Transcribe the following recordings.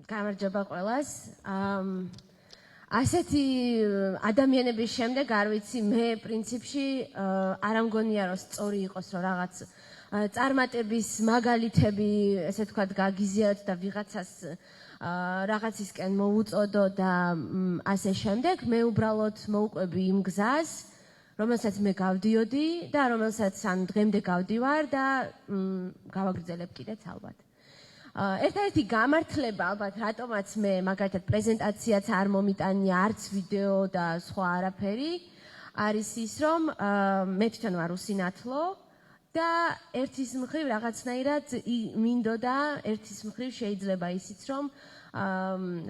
გამარჯობა ყველას. ასეთი ადამიანების შემდეგ არ ვიცი მე პრინციპში არ ამგონია რომ სწორი იყოს რომ რაღაც წარმატების მაგალითები ესე ვთქვათ გაგიზიაროთ და ვიღაცას რაღაცისკენ მოუწოდო და ასე შემდეგ მე უბრალოდ მოვყვები იმ გზას რომელსაც მე გავდიოდი და რომელსაც ან დღემდე გავდივარ და გავაგრძელებ კიდეც ალბათ. ერთადერთი გამართლება ალბათ რატომაც მე მაგალითად პრეზენტაციაც არ მომიტანია არც ვიდეო და სხვა არაფერი არის ის რომ მე თვითონ ვარ უსინათლო და ერთის მხრივ რაღაცნაირად მინდოდა ერთის მხრივ შეიძლება ისიც რომ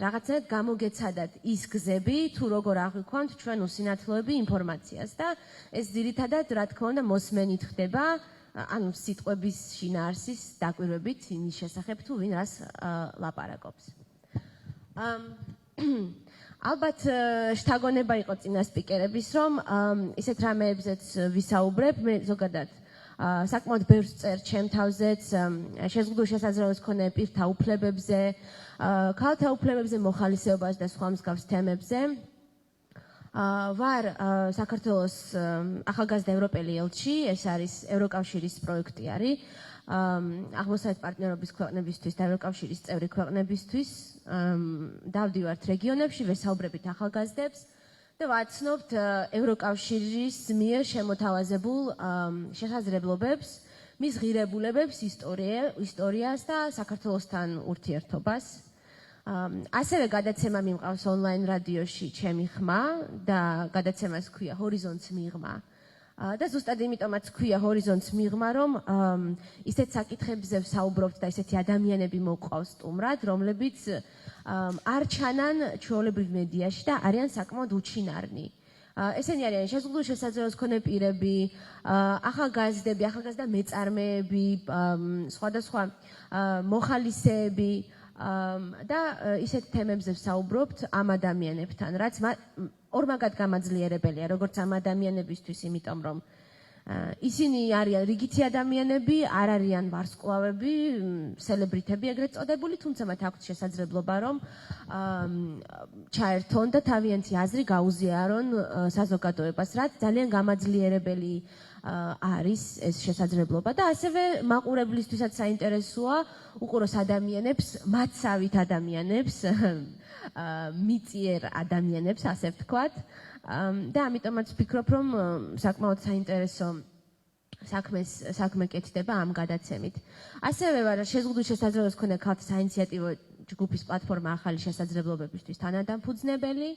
რაღაცნაირად გამოგეცადათ ის გზები თუ როგორ აღვიქვამთ ჩვენ უსინათლოები ინფორმაციას და ეს ძირითადად რა თქმა უნდა მოსმენით ხდება ანუ სიტყვების შინაარსის დაკვირვებით იმის შესახებ თუ ვინ რას ლაპარაკობს. ალბათ შთაგონება იყო წინა სპიკერების რომ ისეთ რამეებზეც ვისაუბრებ მე ზოგადად საკმაოდ ბევრს წერ ჩემ თავზეც შეზღუდული შესაძლებლობის მქონე პირთა უფლებებზე, ქალთა უფლებებზე, მოხალისეობას და სხვა მსგავს თემებზე. ვარ საქართველოს ახალგაზრდა ევროპელი ელჩი, ეს არის ევროკავშირის პროექტი არის აღმოსავლეთ პარტნიორობის ქვეყნებისთვის და ევროკავშირის წევრი ქვეყნებისთვის. დავდივართ რეგიონებში, ვესაუბრებით ახალგაზრდებს და ვაცნობთ ევროკავშირის მიერ შემოთავაზებულ შესაძლებლობებს, მის ღირებულებებს, ისტორიას და საქართველოსთან ურთიერთობას. ასევე გადაცემა მიმყავს ონლაინ რადიოში ჩემი ხმა და გადაცემას ქვია ჰორიზონტს მიღმა. და ზუსტად იმიტომაც ქვია ჰორიზონტს მიღმა, რომ ისეთ საკითხებზე ვსაუბრობთ და ისეთი ადამიანები მოყვავს სტუმრად, რომლებიც არ ჩანან ჩვეულებრივ მედიაში და არიან საკმაოდ უჩინარნი. ესენი არიან შეზღუდული შესაძლებლობის მქონე პირები, ახალგაზრდები, ახალგაზრდა მეწარმეები, სხვადასხვა მოხალისეები და ისეთ თემებზე ვსაუბრობთ ამ ადამიანებთან, რაც ორმაგად გამაძლიერებელია, როგორც ამ ადამიანებისთვის, იმიტომ რომ ისინი არიან რიგითი ადამიანები, არ არიან ვარსკვლავები, სელებრიტები ეგრეთ წოდებული, თუმცა მათ აქვთ შესაძლებლობა რომ ჩაერთონ და თავიანთი აზრი გაუზიარონ საზოგადოებას, რაც ძალიან გამაძლიერებელი არის ეს შესაძლებლობა და ასევე მაყურებლისთვისაც საინტერესოა უყუროს ადამიანებს, მათსავით ადამიანებს, მიწიერ ადამიანებს, ასე ვთქვათ. და ამიტომაც ვფიქრობ, რომ საკმაოდ საინტერესო საქმე კეთდება ამ გადაცემით. ასევე ვარ შეზღუდული შესაძლებლობის მქონე ქალთა საინიციატივო ჯგუფის პლატფორმა ახალი შესაძლებლობებისთვის თანადამფუძნებელი.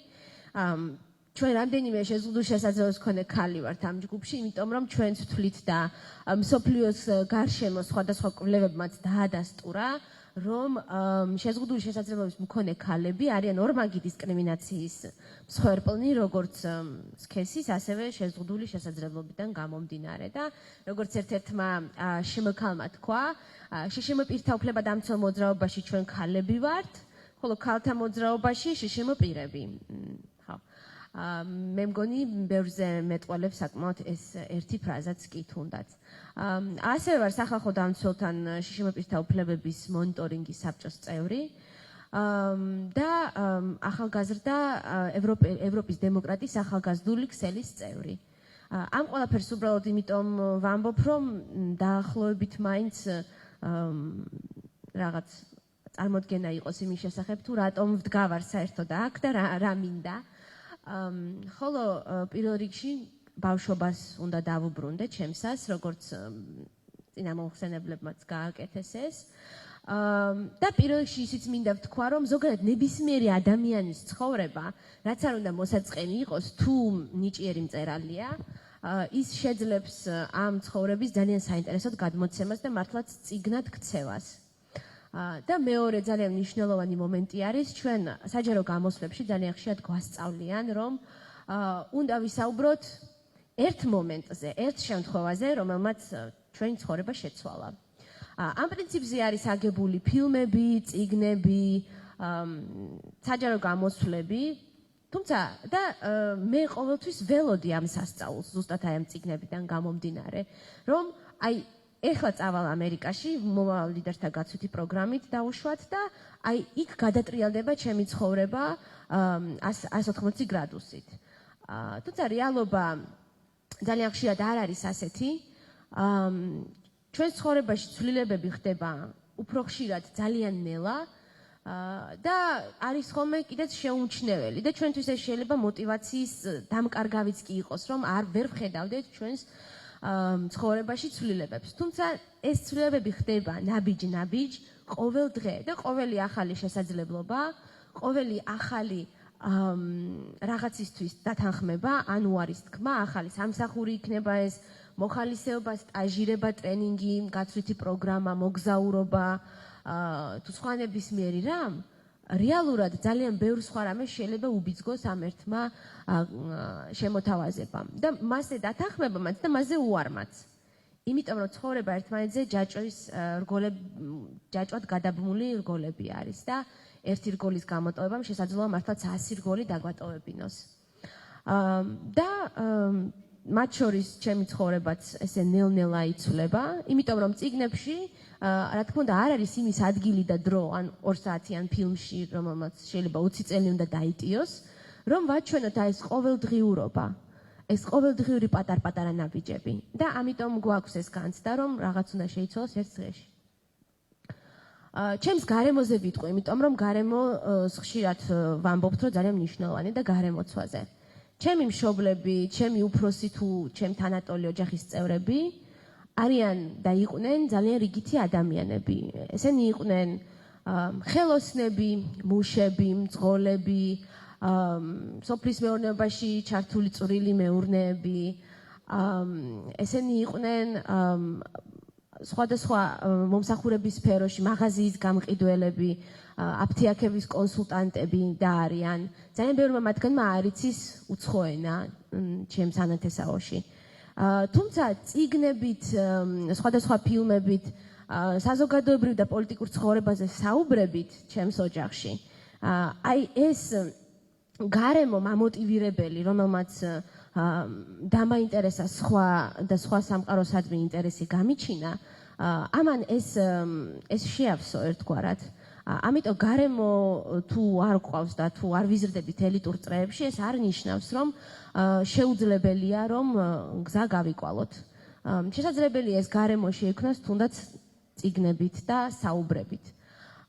ჩვენ რამდენიმე შეზღუდული შესაძლებლობის მქონე ქალი ვართ ამ ჯგუფში, იმიტომ რომ ჩვენც ვთვლით და მსოფლიოს გარშემო სხვადასხვა კვლევებმაც დაადასტურა, რომ შეზღუდული შესაძლებლობის მქონე ქალები არიან ორმაგი დისკრიმინაციის მსხვერპლნი, როგორც სქესის, ასევე შეზღუდული შესაძლებლობიდან გამომდინარე და როგორც ერთ-ერთმა შმ-ქალმა თქვა, შშმ პირთა უფლებადამცველ მოძრაობაში ჩვენ ქალები ვართ, ხოლო ქალთა მოძრაობაში შშმ პირები. მე მგონი ბევრზე მეტყველებს საკმაოდ ეს ერთი ფრაზაც კი თუნდაც. ასევე ვარ სახალხო დამცველთან შშმ პირთა უფლებების მონიტორინგის საბჭოს წევრი და ახალგაზრდა ევროპის დემოკრატიის ახალგაზრდული ქსელის წევრი. ამ ყველაფერს უბრალოდ იმიტომ ვამბობ, რომ დაახლოებით მაინც რაღაც წარმოდგენა იყოს იმის შესახებ, თუ რატომ ვდგავარ საერთოდ აქ და რა მინდა. ხოლო პირველ რიგში ბავშვობას უნდა დავუბრუნდე ჩემსას, როგორც წინამოხსენებლებმაც გააკეთეს ეს. და პირველ რიგში ისიც მინდა ვთქვა, რომ ზოგადად ნებისმიერი ადამიანის ცხოვრება, რაც არ უნდა მოსაწყენი იყოს, თუ ნიჭიერი მწერალია, ის შეძლებს ამ ცხოვრების ძალიან საინტერესოდ გადმოცემას და მართლაც წიგნად ქცევას. და მეორე ძალიან მნიშვნელოვანი მომენტი არის, ჩვენ საჯარო გამოსვლებში ძალიან ხშირად გვასწავლიან, რომ უნდა ვისაუბროთ ერთ მომენტზე, ერთ შემთხვევაზე, რომელმაც ჩვენი ცხოვრება შეცვალა. ამ პრინციპზე არის აგებული ფილმები, წიგნები, საჯარო გამოსვლები, თუმცა და მე ყოველთვის ველოდი ამ სასწაულს, ზუსტად აი ამ წიგნებიდან გამომდინარე, რომ აი ეხლა წავალ ამერიკაში, მომავალ ლიდერთა გაცვითი პროგრამით დავუშვათ და აი იქ გადატრიალდება ჩემი ცხოვრება 180 გრადუსით. თუმცა რეალობა ძალიან ხშირად არ არის ასეთი. ჩვენ ცხოვრებაში ცვლილებები ხდება უფრო ხშირად ძალიან ნელა და არის ხოლმე კიდეც შეუმჩნეველი და ჩვენთვის ეს შეიძლება მოტივაციის დამკარგავიც კი იყოს, რომ ვერ ვხედავდეთ ჩვენს ცხოვრებაში ცვლილებებს. თუმცა ეს ცვლილებები ხდება ნაბიჯ-ნაბიჯ ყოველ დღე და ყოველი ახალი შესაძლებლობა, ყოველი ახალი რაღაცისთვის დათანხმება, ანუ არის თქმა, ახალი სამსახური იქნება ეს, მოხალისეობა, სტაჟირება, ტრენინგი, გაცვითი პროგრამა, მოგზაურობა, თუ სხვა ნებისმიერი რამ, რეალურად ძალიან ბევრ სხვა რამეს შეიძლება უბიძგოს ამ ერთმა შემოთავაზებამ და მასზე დათანხმებამაც და მასზე უარმაც. იმიტომ რომ ცხოვრება ერთმანეთზე ჯაჭვად გადაბმული რგოლები არის და ერთი რგოლის გამოტოვებამ შესაძლოა მართლაც 100 რგოლი დაგვატოვებინოს. და მათ შორის ჩემი ცხოვრებაც ესე ნელ-ნელა იცვლება, იმიტომ რომ წიგნებში რა თქმა უნდა არ არის იმის ადგილი და დრო ან 2 საათიან ფილმში, რომელმაც შეიძლება 20 წელი უნდა დაიტიოს, რომ ვაჩვენოთ ეს ყოველდღიურობა, ეს ყოველდღიური პატარ-პატარა ნაბიჯები და ამიტომ გვაქვს ეს განცდა, რომ რაღაც უნდა შეიცვალოს ერთ დღეში. ჩემს გარემოზე ვიტყვი, იმიტომ რომ გარემოს ხშირად ვამბობთ, რომ ძალიან მნიშვნელოვანი და გარემოცვაზე. ჩემი მშობლები, ჩემი უფროსი თუ ჩემ თანატოლი ოჯახის წევრები არიან და იყვნენ ძალიან რიგითი ადამიანები. ესენი იყვნენ ხელოსნები, მუშები, მძღოლები, სოფლის მეურნეობაში ჩართული წვრილი მეურნეები. ესენი იყვნენ სხვადასხვა მომსახურების სფეროში მაღაზიის გამყიდველები, აფთიაქების კონსულტანტები და არიან. ძალიან ბევრმა მათგანმა არ იცის უცხოენა ჩემს ანათესაოში. თუმცა წიგნებით, სხვადასხვა ფილმებით, საზოგადოებრივ და პოლიტიკურ ცხოვრებაზე საუბრებით ჩემს ოჯახში, აი ეს გარემო მამოტივირებელი, რომელმაც დამაინტერესა სხვა და სხვა სამყაროსადმი ინტერესი გამიჩინა, ამან ეს შეავსო ერთგვარად. ამიტომ გარემო თუ არ გვყავს და თუ არ ვიზრდებით ელიტურ წრეებში, ეს არ ნიშნავს, რომ შეუძლებელია, რომ გზა გავიკვალოთ. შესაძლებელია ეს გარემო შეიქმნას თუნდაც წიგნებით და საუბრებით.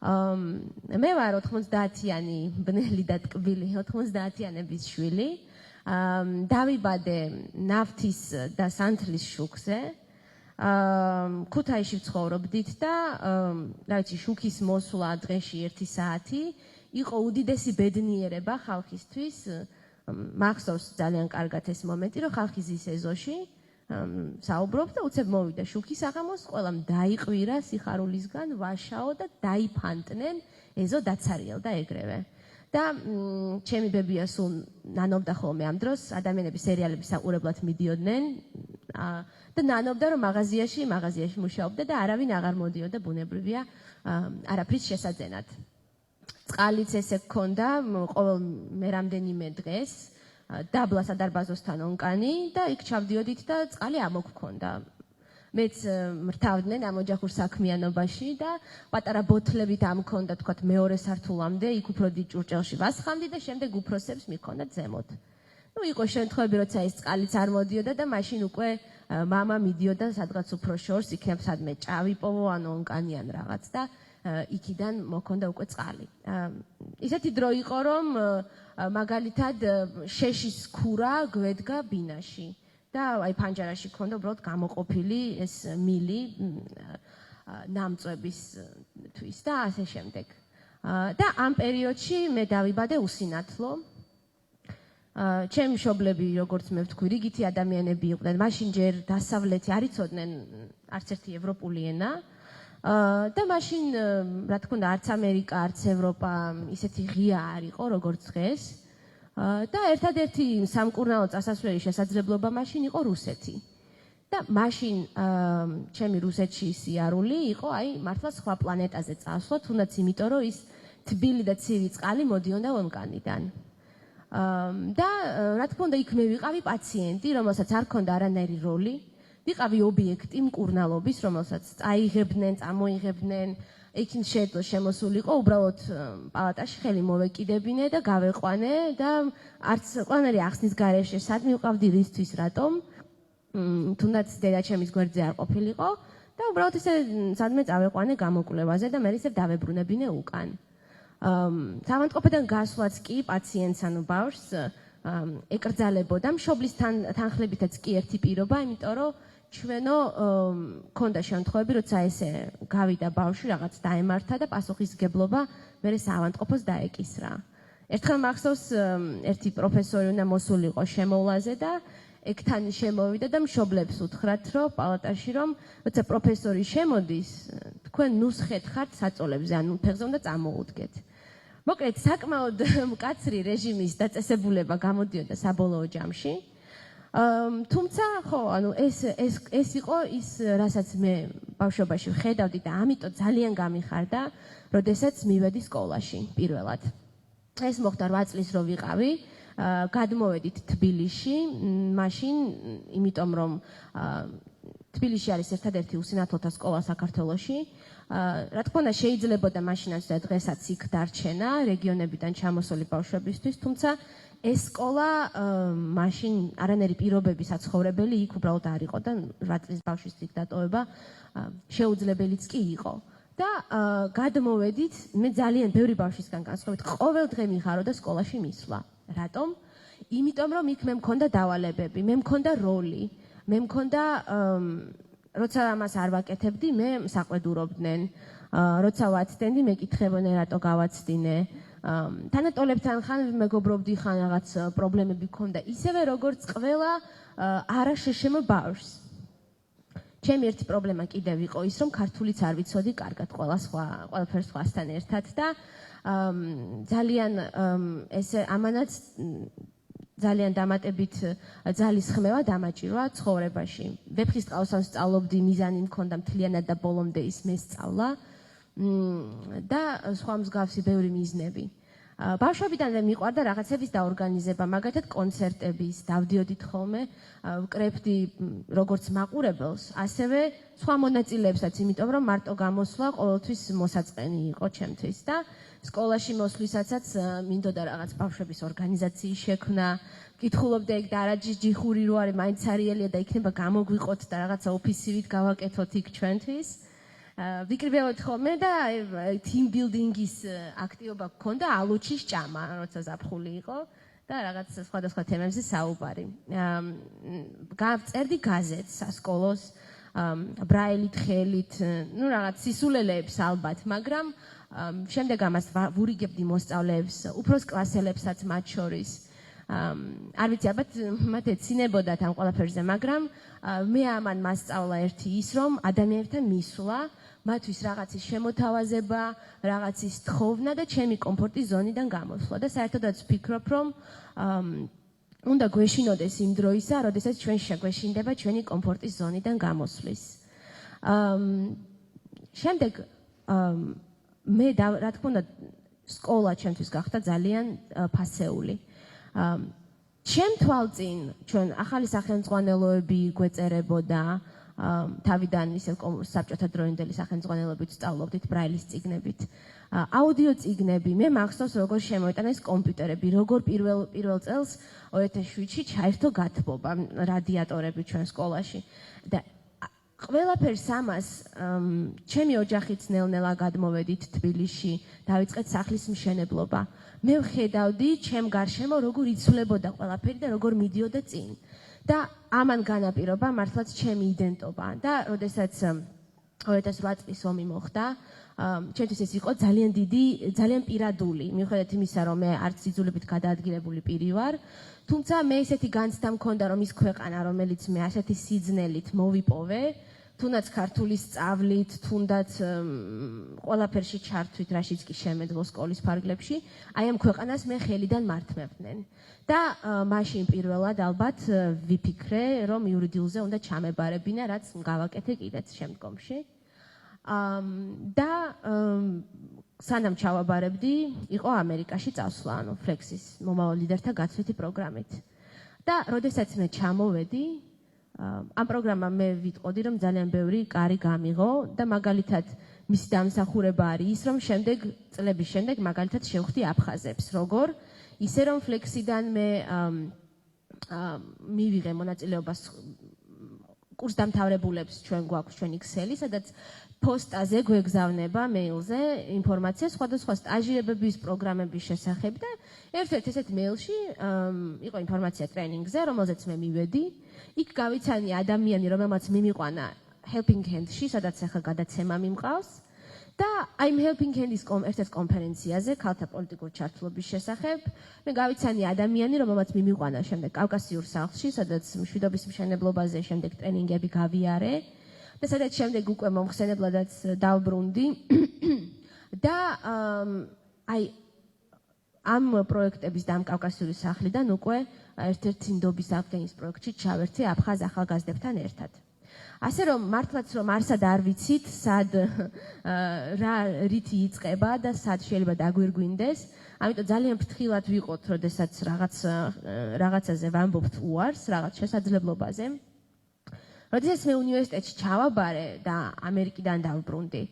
მე ვარ 90-იანი ბნელი და ტკბილი 90-იანების შვილი. დავიბადე ნავთის და სანთლის შუქზე. ქუთაისში ვცხოვრობდით და რა ვიცი, შუქის მოსვლა დღეში 1 საათი იყო უდიდესი ბედნიერება ხალხისთვის. მახსოვს ძალიან კარგად ეს მომენტი, რომ ხალხი ზის ეზოში საუბრობს და უცებ მოვიდა შუქის აღამოს, ყველამ დაიყვირა სიხარულისგან, ვაშაო და დაიფანტნენ, ეზო დაცარიელდა ეგრევე. და ჩემი ბებია სულ ნანობდა ხოლმე ამ დროს, ადამიანები სერიალების საყურებლად მიდიოდნენ და ნანობდა, რომ მაღაზიაში მუშაობდა და არავინ აღარ მოდიოდა, ბუნებრივია, არაფრის შესაძენად. წყალიც ესე გქონდა ყოველ მე რამდენიმე დღეს, დაბლა სადარბაზოსთან ონკანი და იქ ჩავდიოდით და წყალი ამოგქონდა. მეც მრთავდნენ ამ ოჯახურ საქმიანობაში და პატარა ბოთლებით ამქონდა, თქვათ, მეორე სართულამდე, იქ უფრო დიდ ჭურჭელში ვასხამდი და შემდეგ უფროსებს მიქონდათ ზემოთ. იყო შემთხვევები, როცა ეს წყალიც არ მოდიოდა და მაშინ უკვე მამა მიდიოდა სადღაც უფრო შორს, იქნებ სადმე ჭავიპოვო ან ონკანი ან რაღაც და იქიდან მოქონდა უკვე წყალი. ისეთი დრო იყო, რომ მაგალითად შეშის ქურა გვედგა ბინაში და აი ფანჯარაში ქონდა უბრალოდ გამოყოფილი ეს მილი ნამწვებისთვის და ასე შემდეგ. და ამ პერიოდში მე დავიბადე უსინათლო. ჩემი მშობლები, როგორც მე ვთქვი, რიგითი ადამიანები იყვნენ, მაშინ ჯერ დასავლეთი არ იცოდნენ არც ერთი ევროპული ენა. და მაშინ, რა თქმა უნდა, არც ამერიკა, არც ევროპა ისეთი ღია არ იყო, როგორც დღეს. და ერთადერთი სამკურნალო წასასვლელი შესაძლებლობა მაშინ იყო რუსეთი. და მაშინ ჩემი რუსეთში სიარული იყო, აი, მართლა სხვა პლანეტაზე წასვლა, თუნდაც იმიტომ, რომ ის თბილი და ცივი წყალი მოდიოდა ონკანიდან. და რა თქმა უნდა, იქ მე ვიყავი პაციენტი, რომელსაც არ ჰქონდა არანაირი როლი. ვიყავი ობიექტი მკურნალობის, რომელსაც წაიღებდნენ, წამოიღებდნენ, იქინ შეძლო შემოსულიყო, უბრალოდ პალატაში ხელი მოვეკიდებინე და გავეყვანე და არც ყველანაირი ახსნის გარეშე სად მივყავდი, რისთვის, რატომ, თუნდაც დედაჩემის გვერდზე არ ყოფილიყო და უბრალოდ ისე სადმე წავეყვანე გამოკვლევაზე და მე ისე დავებრუნებინე უკან. Საავადმყოფოდან გასვლაც კი პაციენტს ანუ ბავშვს ეკრძალებოდა მშობლის თანხლებითაც კი ერთი პირობა, იმიტომ რომ ჩვენო ქონდა შემთხვევები, როცა ესე გავიდა ბავშვი რაღაც დაემართა და პასუხისმგებლობა მერე საავადმყოფოს დაეკისრა. ერთხელ მახსოვს ერთი პროფესორი უნდა მოსულიყო შემოვლაზე და ეგ თან შემოვიდა და მშობლებს უთხრათ, რომ პალატაში რომ როცა პროფესორი შემოდის, თქვენ ნუსხეთ ხართ საწოლებზე, ანუ ფეხზე უნდა წამოუდგეთ. მოკლედ, საკმაოდ მკაცრი რეჟიმის დაწესებულება გამოდიოდა საბოლოო ჯამში. თუმცა, ხო, ანუ ეს იყო ის, რასაც მე ბავშვობაში ვხედავდი და ამიტომ ძალიან გამიხარდა, როდესაც მივედი სკოლაში პირველად. ეს მოხდა 8 წლის რო ვიყავი. გადმოვედით თბილისში, მაშინ, იმიტომ რომ თბილისში არის ერთადერთი უსინათლოთა სკოლა საქართველოში. რა თქმა უნდა, შეიძლებოდა მაშინაც და დღესაც იქ დარჩენა რეგიონებიდან ჩამოსული ბავშვებისთვის, თუმცა ეს სკოლა მაშინ არანაირი პირობები საცხოვრებელი იქ უბრალოდ არ იყო და 8 წლის ბავშვის იქ დატოვება შეუძლებელიც კი იყო. და გადმოვედით, მე ძალიან ბევრი ბავშვისგან განსხვავებით, ყოველ დღე მიხაროდა სკოლაში მისვლა. რატომ? იმიტომ რომ იქ მე მქონდა დავალებები, მე მქონდა როლი, მე მქონდა როცა ამას არ ვაკეთებდი, მე საყვედურობდნენ, როცა ვაცდენდი, მეკითხებოდნენ რატო გავაცდინე. თანატოლებთან ხან მეგობრობდი, ხან რაღაც პრობლემები მქონდა, ისევე როგორც ყველა არაშშმ ბავშვს. ჩემი ერთი პრობლემა კიდევ იყო ის, რომ ქართულიც არ ვიცოდი კარგად ყველაფერს სხვასთან ერთად და ძალიან ესე ამანაც ძალიან დამატებით ძალის ხმევა დამაჭირვა ცხოვრებაში. ვეფხისტყაოსანს სწავლობდი, მიზანი მქონდა მთლიანად და ბოლომდე ის მესწავლა და სხვა მსგავსი ბევრი მიზნები. ბავშვობიდან მე მიყვარდა რაღაცების დაორგანიზება, მაგალითად კონცერტების, დავდიოდით ხოლმე, ვკრებდი როგორც მაყურებელს, ასევე სხვა მონაწილეებსაც, იმიტომ რომ მარტო გამოსვლა ყოველთვის მოსაწყენი იყო ჩემთვის და სკოლაში მოსვლისაცაც მინდოდა რაღაც ბავშვების ორგანიზაციის შექმნა, ვკითხულობდი ეგ და არა ჯიხური რო არის, მაინც არიელია და იქნება გამოგვიყოთ და რაღაცა ოფისივით გავაკეთოთ იქ ჩვენთვის. ვიკრიბებოდ ხოლმე და team building-ის აქტივობა გქონდა ალუჩის ჭამა, როცა ზაფხული იყო და რაღაც სხვადასხვა თემებზე საუბარი. გავწერდი გაზეთს სასკოლოს, ბრაილით, ხელით, ну რაღაც სისულელეებს ალბათ, მაგრამ შემდეგ ამას ვურიგებდი მოსწავლეებს, უფროს კლასელებსაც მათ შორის. არ ვიცი, ალბათ მათ ეცინებოდათ ამ ყველაფერზე, მაგრამ მე ამან მასწავლა ერთი ის, რომ ადამიანებთან მისვლა, მათთვის რაღაცის შემოთავაზება, რაღაცის თხოვნა და ჩემი კომფორტის ზონიდან გამოსვლა და საერთოდაც ვფიქრობ, რომ უნდა გვეშინოდეს იმ დროისა, როდესაც ჩვენ შეგვეშინდება ჩვენი კომფორტის ზონიდან გამოსვლის. შემდეგ მე რა თქმა უნდა სკოლა ჩემთვის გახდა ძალიან ფასეული. ჩემ თვალწინ ჩვენ ახალი სახელმძღვანელოები გვეწერებოდა თავიდან ისე საბჭოთა დროინდელი სახელმძღვანელობით სწავლობდით ბრაილის წიგნებით. აუდიო წიგნები, მე მახსოვს როგორ შემოიტანეს კომპიუტერები, როგორ პირველ წელს 2007-ში ჩაერთო გათბობა, რადიატორები ჩვენ სკოლაში და ყველაფერს ამას ჩემი ოჯახიც ნელ-ნელა გადმოვედით თბილისში, დავიწყეთ სახლის მშენებლობა. მე ვხედავდი ჩემ გარშემო როგორ იცვლებოდა ყველაფერი და როგორ მიდიოდა წინ. და ამან განაპირობა მართლაც ჩემი იდენტობა და როდესაც 2008 წლის ომი მოხდა, ჩემთვის ეს იყო ძალიან დიდი, ძალიან პირადული, მიუხედავად იმისა, რომ მე არც იძულებით გადაადგილებული პირი ვარ, თუმცა მე ესეთი განცდა მქონდა, რომ ის ქვეყანა, რომელიც მე ასეთი სიძნელით მოვიპოვე, თუნდაც ქართული სწავლით, თუნდაც ყველაფერში ჩართვით, რაშიც კი შემეძლო სკოლის ფარგლებში, აი ამ ქვეყანას მე ხელიდან მართმევდნენ. და მაშინ პირველად ალბათ ვიფიქრე, რომ იურიდიულზე უნდა ჩამებარებინა, რაც გავაკეთე კიდეც შემდგომში. და სანამ ჩავაბარებდი, იყო ამერიკაში წასვლა, ანუ ფლექსის მომავალ ლიდერთა გაცვლითი პროგრამით. და როდესაც მე ჩამოვედი, ამ პროგრამამ მე ვიტყოდი, რომ ძალიან ბევრი კარი გამიღო და მაგალითად მისი დამსახურება არის ის, რომ შემდეგ წლების შემდეგ მაგალითად შევხვდი აფხაზებს, როგორ ისე რომ ფლექსიდან მე მივიღე მონაწილეობას კურსდამთავრებულებს ჩვენ გვაქვს ჩვენ Excel-ი, სადაც პოსტაზე გვეგზავნება მეილზე ინფორმაცია სხვადასხვა სტაჟირებების პროგრამების შესახებ და ერთ-ერთ ესეთ მეილში იყო ინფორმაცია ტრენინგზე, რომელზეც მე მივედი. იქ გავიცანი ადამიანი, რომელმაც მიმიყვანა Helping Hand-ში, სადაც ახლა გადაცემა მიმყავს. და I'm Helping Hand-ის ერთ-ერთ კონფერენციაზე, ქალთა პოლიტიკური ჩართულობის შესახებ, მე გავიცანი ადამიანი, რომელმაც მიმიყვანა შემდეგ კავკასიურ სახლში, სადაც მშვიდობის მშენებლობაზე შემდეგ ტრენინგები გავიარე და სადაც შემდეგ უკვე მომხსენებლადაც დავბრუნდი და ამ პროექტების და ამ კავკასიური სახლიდან უკვე ერთ-ერთ ინდობის აღდგენის პროექტში ჩავერთე აფხაზ ახალგაზრდებთან ერთად. ასე რომ მართლაც რომ არსად არ ვიცით, სად რა რითი იწყება და სად შეიძლება დაგვირგვინდეს, ამიტომ ძალიან ფრთხილად ვიყოთ, როდესაც რაღაცაზე ვამბობთ უარს, რაღაც შესაძლებლობაზე. როდესაც მე უნივერსიტეტში ჩავაბარე და ამერიკიდან დავბრუნდი,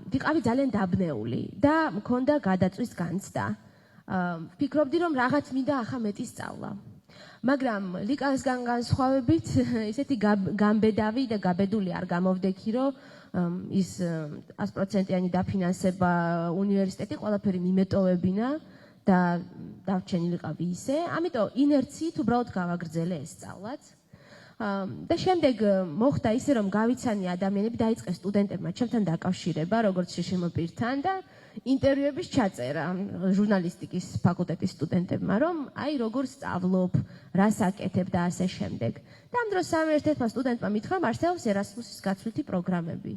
ვიყავი ძალიან დაბნეული და მქონდა გადაწვის განცდა. ვფიქრობდი, რომ რაღაც მინდა ახლა მეტი სწავლა. მაგრამ ლიკასგან განსხვავებით, ისეთი გამბედავი და გაბედული არ გამოვდექი, რომ ის 100%-იანი დაფინანსება უნივერსიტეტი ყველაფერი მიმეტოვებინა და დარჩენილიყავი ისე. ამიტომ ინერციით უბრალოდ გავაგრძელე ეს სწავლაც. და შემდეგ მოხდა ისე, რომ გავიცანი ადამიანები, დაიწყეს სტუდენტებმა ჩემთან დაკავშირება, როგორც შეშემოპირთან და ინტერვიუების ჩაწერა ჟურნალისტიკის ფაკულტეტის სტუდენტებმა, რომ აი როგორ სწავლობ, რას აკეთებ და ასე შემდეგ. და ამ დროს ერთ-ერთმა სტუდენტმა მითხრა, რომ არსებობს ერასმუსის გაცვლითი პროგრამები.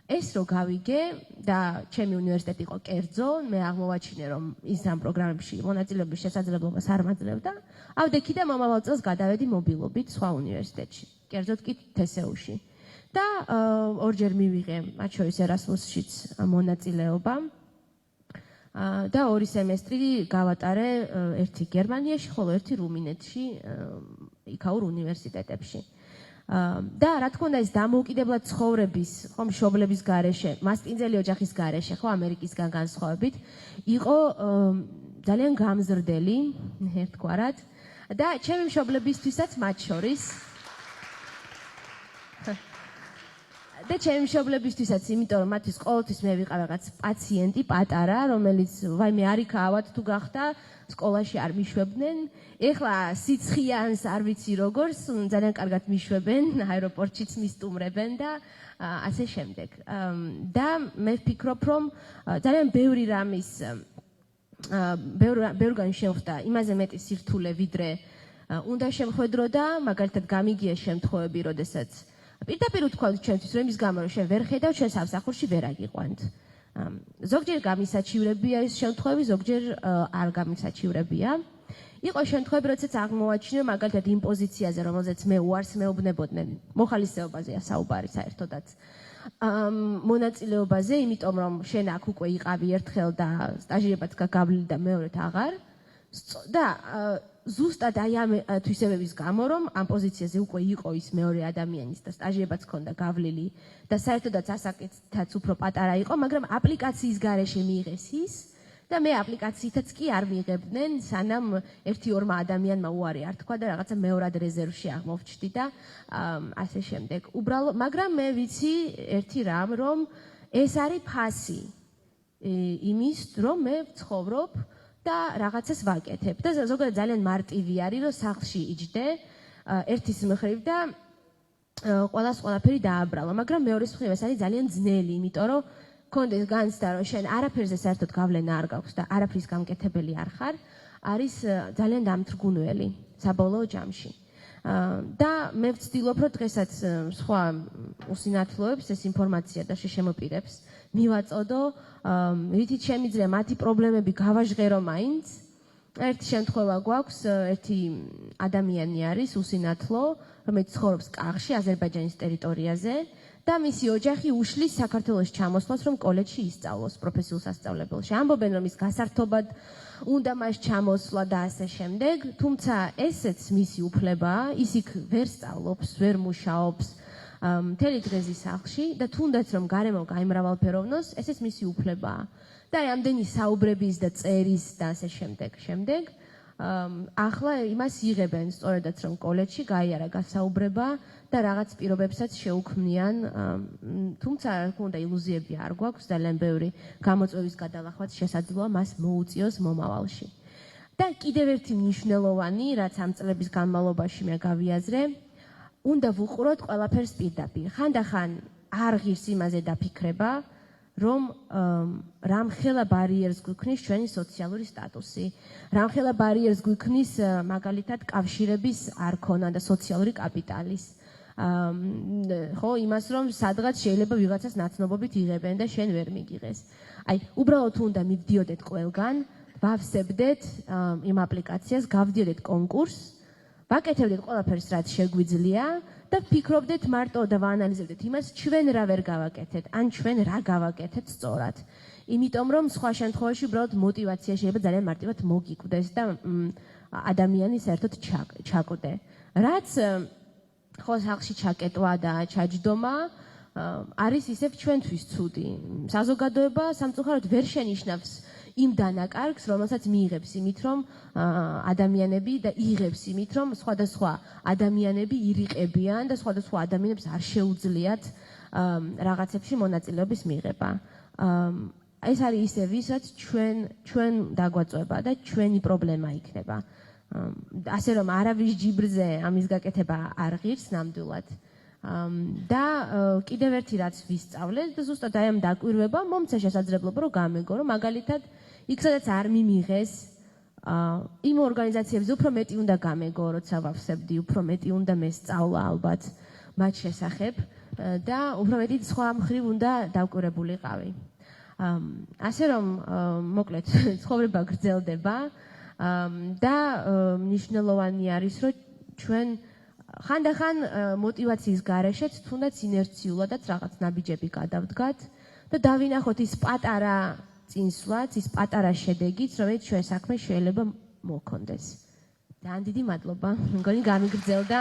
ეს რო გავიგე და ჩემი უნივერსიტეტი იყო კერძო, მე აღმოვაჩინე, რომ ის ამ პროგრამებში მონაწილეობის შესაძლებლობას არ მაძლევდა. ავდექი და მომავალ წელს გადავედი მობილობით სხვა უნივერსიტეტში, კერძოდ კი TSU-ში. და ორჯერ მივიღე, მათ შორის ერასმუსშიც მონაწილეობა. და 2 სემესტრი გავატარე, ერთი გერმანიაში, ხოლო ერთი რუმინეთში, იქაურ უნივერსიტეტებში. და რა თქმა უნდა, ეს დამოუკიდებლად ცხოვრების, ხო, მშობლების გარეშე, მასპინძელი ოჯახის გარეშე, ხო, ამერიკისგან განსხვავებით, იყო ძალიან გამზრდელი, ერთგვარად. და ჩემი მშობლებისთვისაც მათ შორის და ჩემი მშობლებისთვისაც, იმიტომ რომ მათთვის ყოველთვის მე ვიყავ რაღაც პაციენტი პატარა, რომელიც ვაიმე არ იქაავად თუ გახდა, სკოლაში არ მიშვებდნენ. ეხლა სიცხიანს არ ვიცი როგორც, ძალიან კარგად მიშვებენ, აეროპორტშიც მისტუმრებენ და ასე შემდეგ. და მე ვფიქრობ, რომ ძალიან ბევრი რამის ბევრგან შემხვდა იმაზე მეტი სირთულე, ვიდრე უნდა შემხვედრო და მაგალითად გამიგია შემთხვევები, როდესაც პირდაპირ ვთქვათ ჩვენთვის, რომ ის გამო რომ შენ ვერ ხედავ, ჩვენ სამსახურში ვერ აგიყვანთ. ზოგჯერ გამისაჩივრებია ეს შემთხვევები, ზოგჯერ არ გამისაჩივრებია. იყო შემთხვევები, როდესაც აღმოვაჩინე, მაგალითად იმ პოზიციაზე, რომელზეც მე უარს მეუბნებოდნენ, მოხალისეობაზეა საუბარი საერთოდაც. მონაწილეობაზე, იმიტომ რომ შენ აქ უკვე იყავი ერთხელ და სტაჟირებაც გაგავლილი და მეორედ აღარ. და ზუსტად აი ამ თვისებების გამო, რომ ამ პოზიციაზე უკვე იყო ის მეორე ადამიანის და სტაჟირებაც ჰქონდა გავლილი და საერთოდაც ასაკეთაც უფრო პატარა იყო, მაგრამ აპლიკაციის გარეშე მიიღეს ის და მე აპლიკაციითაც კი არ მიიღებდნენ, სანამ 1-2 ადამიანმა უარი არ თქვა და რაღაცა მეორად რეზერვში აღმოვჩნდი და ასე შემდეგ. უბრალოდ, მაგრამ მე ვიცი ერთი რამ, რომ ეს არის ფასი იმის, რომ მე ვცხოვრობ და რაღაცას ვაკეთებ და ზოგადად ძალიან მარტივი არის, რომ სახლში იჯდე ერთის მხრივ და ყველაფერი დააბრალო, მაგრამ მეორეს მხრივ ეს არის ძალიან ძნელი, იმიტომ რომ კონდეს განცდა, რომ შენ არაფერზე საერთოდ გავლენა არ გაქვს და არაფრის გამკეთებელი არ ხარ, არის ძალიან დამთრგუნველი საბოლოო ჯამში. და მე ვცდილობ, რომ დღესაც სხვა უსინათლოებს ეს ინფორმაცია და შეშემოპირებს მივაწოდო, რითიც შემიძლია მათი პრობლემები გავაჟღერო მაინც. ერთი შემთხვევა გვაქვს, ერთი ადამიანი არის უსინათლო, რომელიც ცხოვრობს კახში, აზერბაიჯანის ტერიტორიაზე და მისი ოჯახი უშლის საქართველოს ჩამოსვლას, რომ კოლეჯში ისწავლოს პროფესიულ სასწავლებელში. ამბობენ, რომ ის გასართობად უნდა მას ჩამოსვლა და ასე შემდეგ, თუმცა ესეც მისი უფლებაა, ის იქ ვერ სწავლობს, ვერ მუშაობს მთელი დღე სახლში და თუნდაც რომ გარემო გაიმრავალფეროვნოს, ესეც მისი უფლებაა. და ამდენი საუბრების და წერის და ასე შემდეგ. ახლა იმას იღებენ სწორედაც რომ კოლეჯში გაიარა გასაუბრება და რაღაც პირობებსაც შეუქმნიან, თუმცა რა თქმა უნდა ილუზიები არ გვაქვს და ძალიან ბევრი გამოწვევის გადალახვაც შესაძლოა მას მოუწიოს მომავალში. და კიდევ ერთი მნიშვნელოვანი, რაც ამ წლების განმავლობაში მე გავიაზრე, უნდა ვუყუროთ ყველაფერს პირდაპირ. ხანდახან არ ღირს იმაზე დაფიქრება, რომ რამხელა ბარიერს გვიქმნის ჩვენი სოციალური სტატუსი, რამხელა ბარიერს გვიქმნის მაგალითად კავშირების არქონა და სოციალური კაპიტალის. ხო, იმას რომ სადღაც შეიძლება ვიღაცას ნაცნობობით იღებენ და შენ ვერ მიგიღეს. აი, უბრალოდ უნდა მივდიოდეთ ყველგან, ვავსებდეთ იმ აპლიკაციას, გავდიოდეთ კონკურსს, ვაკეთებდეთ ყველაფერს, რაც შეგვიძლია და ვფიქრობდეთ მარტო და ვაანალიზებდეთ იმას, ჩვენ რა ვერ გავაკეთეთ, ან ჩვენ რა გავაკეთეთ სწორად. იმიტომ რომ სხვა შემთხვევაში უბრალოდ мотиваცია შეიძლება ძალიან მარტივად მოგიკვდეს და ადამიანი საერთოდ ჩაკვდე. რაც ხო სახლში ჩაკეტვა და ჩაჯდომა არის ისევ ჩვენთვის ცუდი. საზოგადოება სამწუხაროდ ვერ შენიშნავს იმ დანაკარგს, რომელსაც მიიღებს იმით, რომ ადამიანები და იღებს იმით, რომ სხვადასხვა ადამიანები ირიყებიან და სხვადასხვა ადამიანებს არ შეუძლიათ რაღაცებში მონაწილეობის მიღება. ეს არის ისევ ის, რაც ჩვენ დაგვაწვება და ჩვენი პრობლემა იქნება. ასე რომ არავის ჯიბრზე ამის გაკეთება არ ღირს ნამდვილად. და კიდევ ერთი რაც ვისწავლეთ და ზუსტად აი ამ დაკვირვება მომცა შესაძლებლობა რომ გამეგო, რომ მაგალითად იქ სადაც არ მიმიღეს იმ ორგანიზაციებზე უფრო მეტი უნდა გამეგო, როცა ვავსებდი, უფრო მეტი უნდა მესწავლა ალბათ მათ შესახებ და უფრო მეტი სხვა მხრივ უნდა დავკვირებულიყავი. ასე რომ მოკლედ ცხოვრება გრძელდება და მნიშვნელოვანი არის, რომ ჩვენ ხანდახან мотиваციის გარეშეც თუნდაც ინერციულადაც რაღაც ნაბიჯები გადავდგათ და დავინახოთ ის პატარა წინსვლაც, ის პატარა შედეგიც, რომელიც ჩვენ საქმე შეიძლება მოქონდეს. ძალიან დიდი მადლობა. მგონი გამიგრძელდა.